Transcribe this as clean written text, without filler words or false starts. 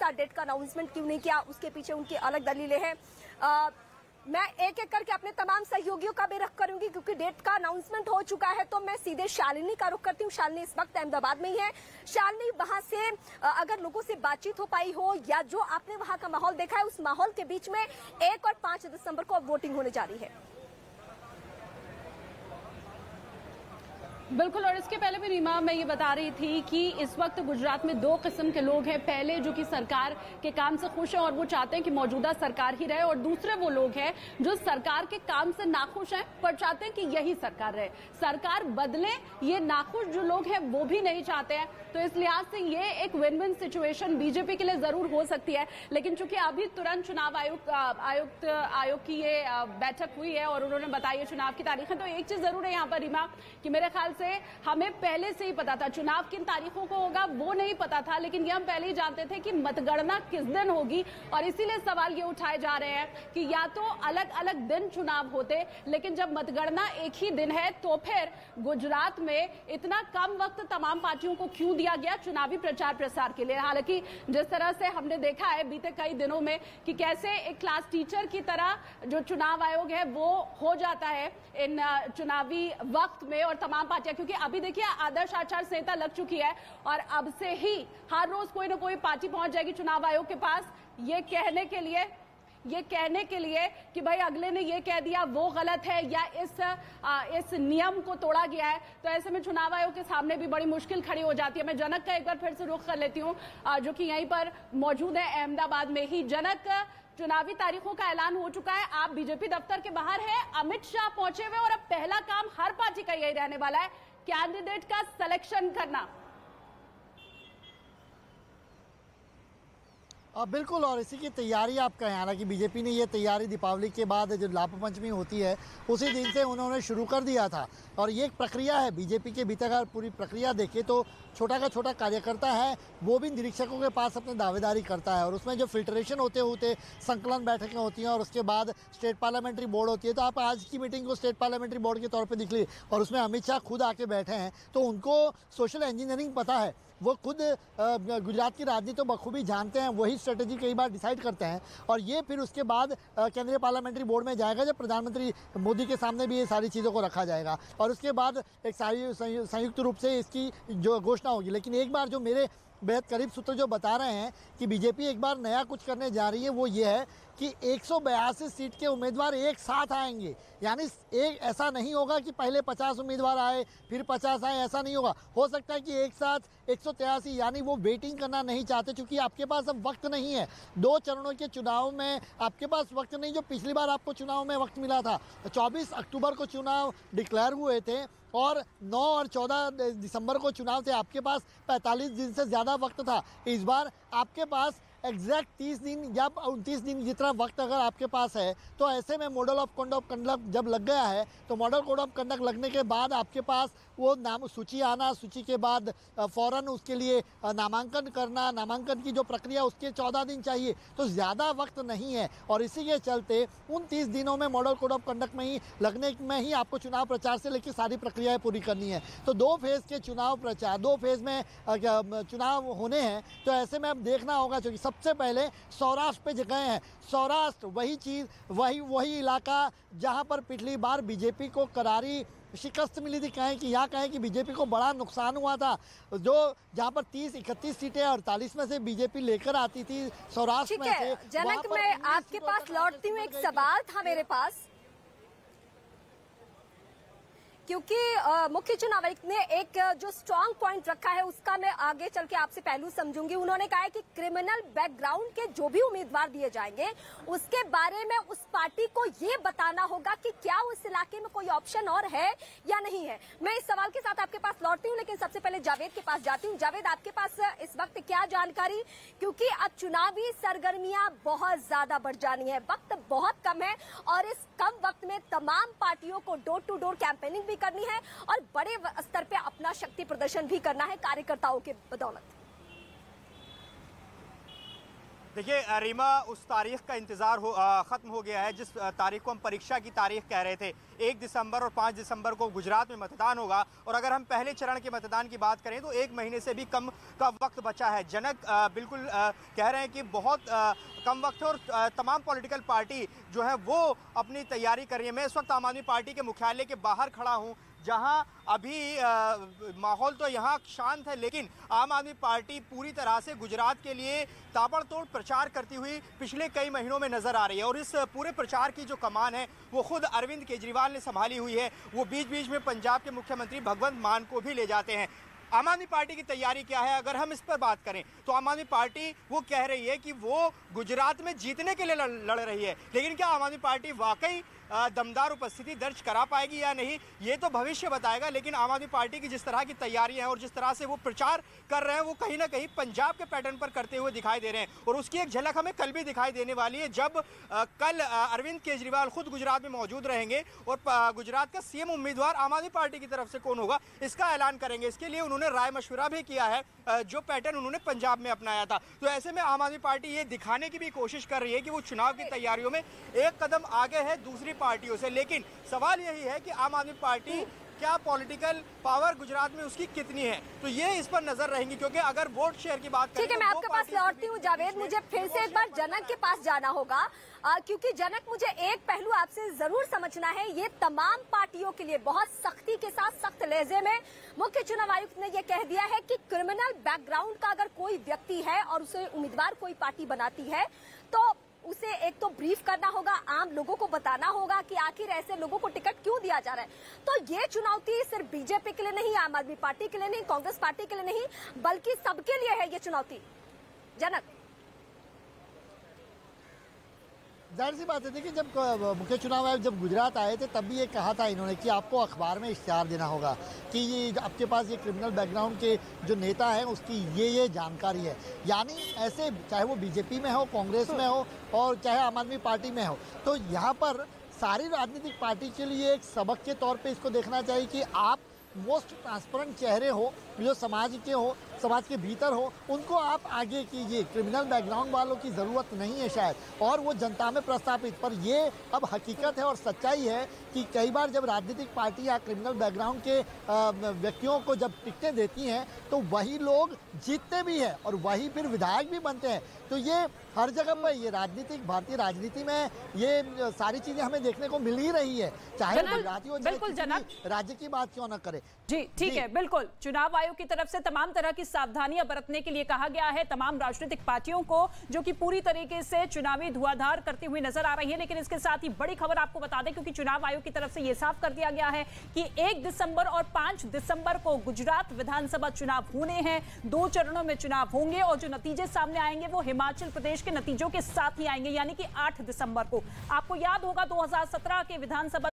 साथ डेट का अनाउंसमेंट क्यों नहीं किया, उसके पीछे उनकी अलग दलीलें हैं। मैं एक एक करके अपने तमाम सहयोगियों का भी रुख करूंगी, क्योंकि डेट का अनाउंसमेंट हो चुका है। तो मैं सीधे शालिनी का रुख करती हूँ। शालिनी इस वक्त अहमदाबाद में ही है। शालिनी, वहां से अगर लोगों से बातचीत हो पाई हो या जो आपने वहां का माहौल देखा है, उस माहौल के बीच में 1 और 5 दिसंबर को अब वोटिंग होने जा रही है। बिल्कुल, और इसके पहले भी रीमा मैं ये बता रही थी कि इस वक्त गुजरात में 2 किस्म के लोग हैं। पहले जो कि सरकार के काम से खुश हैं और वो चाहते हैं कि मौजूदा सरकार ही रहे, और दूसरे वो लोग हैं जो सरकार के काम से नाखुश हैं पर चाहते हैं कि यही सरकार रहे, सरकार बदले। ये नाखुश जो लोग हैं वो भी नहीं चाहते हैं। तो इस लिहाज से ये एक विन विन सिचुएशन बीजेपी के लिए जरूर हो सकती है। लेकिन चूंकि अभी तुरंत चुनाव आयोग की ये बैठक हुई है और उन्होंने बताई चुनाव की तारीखें, तो एक चीज जरूर है यहाँ पर रीमा कि मेरे ख्याल से हमें पहले से ही पता था चुनाव किन तारीखों को होगा, वो नहीं पता था, लेकिन ये हम पहले ही जानते थे कि मतगणना किस दिन होगी। और इसीलिए सवाल ये उठाए जा रहे हैं कि या तो अलग अलग दिन चुनाव होते, लेकिन जब मतगणना एक ही दिन है तो फिर गुजरात में इतना कम वक्त तमाम पार्टियों को क्यों दिया गया चुनावी प्रचार प्रसार के लिए। हालांकि जिस तरह से हमने देखा है बीते कई दिनों में कि कैसे एक क्लास टीचर की तरह जो चुनाव आयोग है वो हो जाता है इन चुनावी वक्त में, और तमाम पार्टियां, क्योंकि अभी देखिए आदर्श आचार संहिता लग चुकी है और अब से ही हर रोज कोई ना कोई पार्टी पहुंच जाएगी चुनाव आयोग के पास ये कहने के लिए कि भाई अगले ने ये कह दिया वो गलत है या इस नियम को तोड़ा गया है। तो ऐसे में चुनाव आयोग के सामने भी बड़ी मुश्किल खड़ी हो जाती है। मैं जनक का एक बार फिर से रुख कर लेती हूँ जो कि यहीं पर मौजूद है अहमदाबाद में ही। जनक, चुनावी तारीखों का ऐलान हो चुका है, आप बीजेपी दफ्तर के बाहर है, अमित शाह पहुंचे हुए, और अब पहला काम हर पार्टी का यही रहने वाला है, कैंडिडेट का सिलेक्शन करना। बिल्कुल, और इसी की तैयारी आप कहें, हालांकि बीजेपी ने ये तैयारी दीपावली के बाद जो लाभ पंचमी होती है उसी दिन से उन्होंने शुरू कर दिया था, और ये एक प्रक्रिया है बीजेपी के भीतर। अगर पूरी प्रक्रिया देखें तो छोटा का छोटा कार्यकर्ता है वो भी निरीक्षकों के पास अपनी दावेदारी करता है, और उसमें जो फिल्ट्रेशन होते संकलन बैठकें होती हैं और उसके बाद स्टेट पार्लियामेंट्री बोर्ड होती है। तो आप आज की मीटिंग को स्टेट पार्लियामेंट्री बोर्ड के तौर पर देख ली, और उसमें अमित शाह खुद आके बैठे हैं, तो उनको सोशल इंजीनियरिंग पता है, वो खुद गुजरात की राजनीति तो बखूबी जानते हैं, वही स्ट्रेटेजी कई बार डिसाइड करते हैं, और ये फिर उसके बाद केंद्रीय पार्लियामेंट्री बोर्ड में जाएगा जब प्रधानमंत्री मोदी के सामने भी ये सारी चीज़ों को रखा जाएगा, और उसके बाद एक सारी संयुक्त रूप से इसकी जो घोषणा होगी। लेकिन एक बार जो मेरे बेहद करीब सूत्र जो बता रहे हैं कि बीजेपी एक बार नया कुछ करने जा रही है, वो ये है कि 182 सीट के उम्मीदवार एक साथ आएंगे। यानी एक ऐसा नहीं होगा कि पहले 50 उम्मीदवार आए फिर 50 आए, ऐसा नहीं होगा। हो सकता है कि एक साथ 183, यानी वो वेटिंग करना नहीं चाहते, क्योंकि आपके पास अब वक्त नहीं है। 2 चरणों के चुनाव में आपके पास वक्त नहीं, जो पिछली बार आपको चुनाव में वक्त मिला था। 24 अक्टूबर को चुनाव डिक्लेयर हुए थे और 9 और 14 दिसंबर को चुनाव थे। आपके पास 45 दिन से ज़्यादा वक्त था। इस बार आपके पास एग्जैक्ट 30 दिन या 29 दिन जितना वक्त अगर आपके पास है, तो ऐसे में model of code of conduct जब लग गया है, तो मॉडल कोड ऑफ कंडक्ट लगने के बाद आपके पास वो नाम सूची आना, सूची के बाद फ़ौरन उसके लिए नामांकन करना, नामांकन की जो प्रक्रिया उसके 14 दिन चाहिए, तो ज़्यादा वक्त नहीं है। और इसी के चलते 29 दिनों में मॉडल कोड ऑफ कंडक्ट में ही लगने में ही आपको चुनाव प्रचार से लेकर सारी प्रक्रियाएँ पूरी करनी है। तो 2 फेज़ के चुनाव प्रचार, 2 फेज़ में चुनाव होने हैं, तो ऐसे में अब देखना होगा। क्योंकि सबसे पहले सौराष्ट्र पे गए हैं। सौराष्ट्र वही चीज़, वही इलाका जहां पर पिछली बार बीजेपी को करारी शिकस्त मिली थी। कहें कि बीजेपी को बड़ा नुकसान हुआ था, जो जहां पर 30-31 सीटें 48 में से बीजेपी लेकर आती थी सौराष्ट्र में से। जनक, मैं आपके पास लौटती हूँ। एक सवाल था मेरे पास, क्योंकि मुख्य चुनाव आयुक्त ने एक जो स्ट्रांग पॉइंट रखा है उसका मैं आगे चल के आपसे पहलू समझूंगी। उन्होंने कहा है कि क्रिमिनल बैकग्राउंड के जो भी उम्मीदवार दिए जाएंगे उसके बारे में उस पार्टी को ये बताना होगा कि क्या उस इलाके में कोई ऑप्शन और है या नहीं है। मैं इस सवाल के साथ आपके पास लौटती हूँ, लेकिन सबसे पहले जावेद के पास जाती हूँ। जावेद, आपके पास इस वक्त क्या जानकारी, क्योंकि अब चुनावी सरगर्मियां बहुत ज्यादा बढ़ जानी है, वक्त बहुत कम है, और इस कम वक्त में तमाम पार्टियों को डोर टू डोर कैंपेनिंग भी करनी है और बड़े स्तर पे अपना शक्ति प्रदर्शन भी करना है कार्यकर्ताओं के बदौलत। देखिए रीमा, उस तारीख का इंतज़ार ख़त्म हो गया है जिस तारीख को हम परीक्षा की तारीख कह रहे थे। 1 दिसंबर और 5 दिसंबर को गुजरात में मतदान होगा और अगर हम पहले चरण के मतदान की बात करें तो 1 महीने से भी कम का वक्त बचा है। जनक बिल्कुल कह रहे हैं कि बहुत कम वक्त है और तमाम पॉलिटिकल पार्टी जो है वो अपनी तैयारी कर रही है। मैं इस वक्त आम आदमी पार्टी के मुख्यालय के बाहर खड़ा हूँ, जहां अभी माहौल तो यहाँ शांत है, लेकिन आम आदमी पार्टी पूरी तरह से गुजरात के लिए ताबड़तोड़ प्रचार करती हुई पिछले कई महीनों में नजर आ रही है। और इस पूरे प्रचार की जो कमान है वो खुद अरविंद केजरीवाल ने संभाली हुई है। वो बीच बीच में पंजाब के मुख्यमंत्री भगवंत मान को भी ले जाते हैं। आम आदमी पार्टी की तैयारी क्या है, अगर हम इस पर बात करें तो आम आदमी पार्टी वो कह रही है कि वो गुजरात में जीतने के लिए लड़ रही है, लेकिन क्या आम आदमी पार्टी वाकई दमदार उपस्थिति दर्ज करा पाएगी या नहीं, ये तो भविष्य बताएगा। लेकिन आम आदमी पार्टी की जिस तरह की तैयारियां हैं और जिस तरह से वो प्रचार कर रहे हैं वो कहीं ना कहीं पंजाब के पैटर्न पर करते हुए दिखाई दे रहे हैं। और उसकी एक झलक हमें कल भी दिखाई देने वाली है, जब कल अरविंद केजरीवाल खुद गुजरात में मौजूद रहेंगे और गुजरात का सीएम उम्मीदवार आम आदमी पार्टी की तरफ से कौन होगा इसका ऐलान करेंगे। इसके लिए उन्होंने राय मशवरा भी किया है, जो पैटर्न उन्होंने पंजाब में अपनाया था। तो ऐसे में आम आदमी पार्टी ये दिखाने की भी कोशिश कर रही है कि वो चुनाव की तैयारियों में एक कदम आगे है दूसरी पार्टियों से। लेकिन सवाल यही है कि आम आदमी पार्टी क्या पॉलिटिकल पावर गुजरात में उसकी कितनी है, तो ये इस पर नजर रहेंगी। क्योंकि अगर वोट शेयर की बात करें, ठीक है, मैं आपके पास लौटती हूँ जावेद। मुझे फिर से एक बार जनक के पास जाना होगा, क्योंकि जनक मुझे एक पहलू आपसे जरूर समझना है। ये तमाम पार्टियों के लिए बहुत सख्ती के साथ, सख्त लहजे में मुख्य चुनाव आयुक्त ने ये कह दिया है कि क्रिमिनल बैकग्राउंड का अगर कोई व्यक्ति है और उसे उम्मीदवार कोई पार्टी बनाती है तो उसे एक तो ब्रीफ करना होगा, आम लोगों को बताना होगा कि आखिर ऐसे लोगों को टिकट क्यों दिया जा रहा है। तो ये चुनौती सिर्फ बीजेपी के लिए नहीं, आम आदमी पार्टी के लिए नहीं, कांग्रेस पार्टी के लिए नहीं, बल्कि सबके लिए है ये चुनौती। जनक, जाहिर सी बात है, देखिए जब मुख्य चुनाव आयोग जब गुजरात आए थे तब भी ये कहा था इन्होंने कि आपको अखबार में इश्तिहार देना होगा कि ये आपके पास ये क्रिमिनल बैकग्राउंड के जो नेता हैं उसकी ये जानकारी है। यानी ऐसे चाहे वो बीजेपी में हो, कांग्रेस में हो और चाहे आम आदमी पार्टी में हो, तो यहाँ पर सारी राजनीतिक पार्टी के लिए एक सबक के तौर पर इसको देखना चाहिए कि आप मोस्ट ट्रांसपेरेंट चेहरे हो, जो समाज के हो, समाज के भीतर हो, उनको आप आगे कीजिए। क्रिमिनल बैकग्राउंड वालों की ज़रूरत नहीं है शायद, और वो जनता में प्रस्तापित, पर ये अब हकीकत है और सच्चाई है कि कई बार जब राजनीतिक पार्टियाँ क्रिमिनल बैकग्राउंड के व्यक्तियों को जब टिकटें देती हैं तो वही लोग जीतते भी हैं और वही फिर विधायक भी बनते हैं। तो ये हर जगह पर ये राजनीतिक, भारतीय राजनीति में ये सारी चीज़ें हमें देखने को मिल ही रही है, चाहे गुजराती हो चाहे राज्य की बात क्यों न करे। जी ठीक है, बिल्कुल। चुनाव आयोग की तरफ से तमाम तरह की सावधानियां बरतने के लिए कहा गया है तमाम राजनीतिक पार्टियों को, जो कि पूरी तरीके से चुनावी धुआंधार करती हुई नजर आ रही है। लेकिन इसके साथ ही बड़ी खबर आपको बता दें, क्योंकि चुनाव आयोग की तरफ से यह साफ कर दिया गया है कि 1 दिसंबर और 5 दिसंबर को गुजरात विधानसभा चुनाव होने हैं। 2 चरणों में चुनाव होंगे और जो नतीजे सामने आएंगे वो हिमाचल प्रदेश के नतीजों के साथ ही आएंगे, यानी कि 8 दिसंबर को। आपको याद होगा 2017 के विधानसभा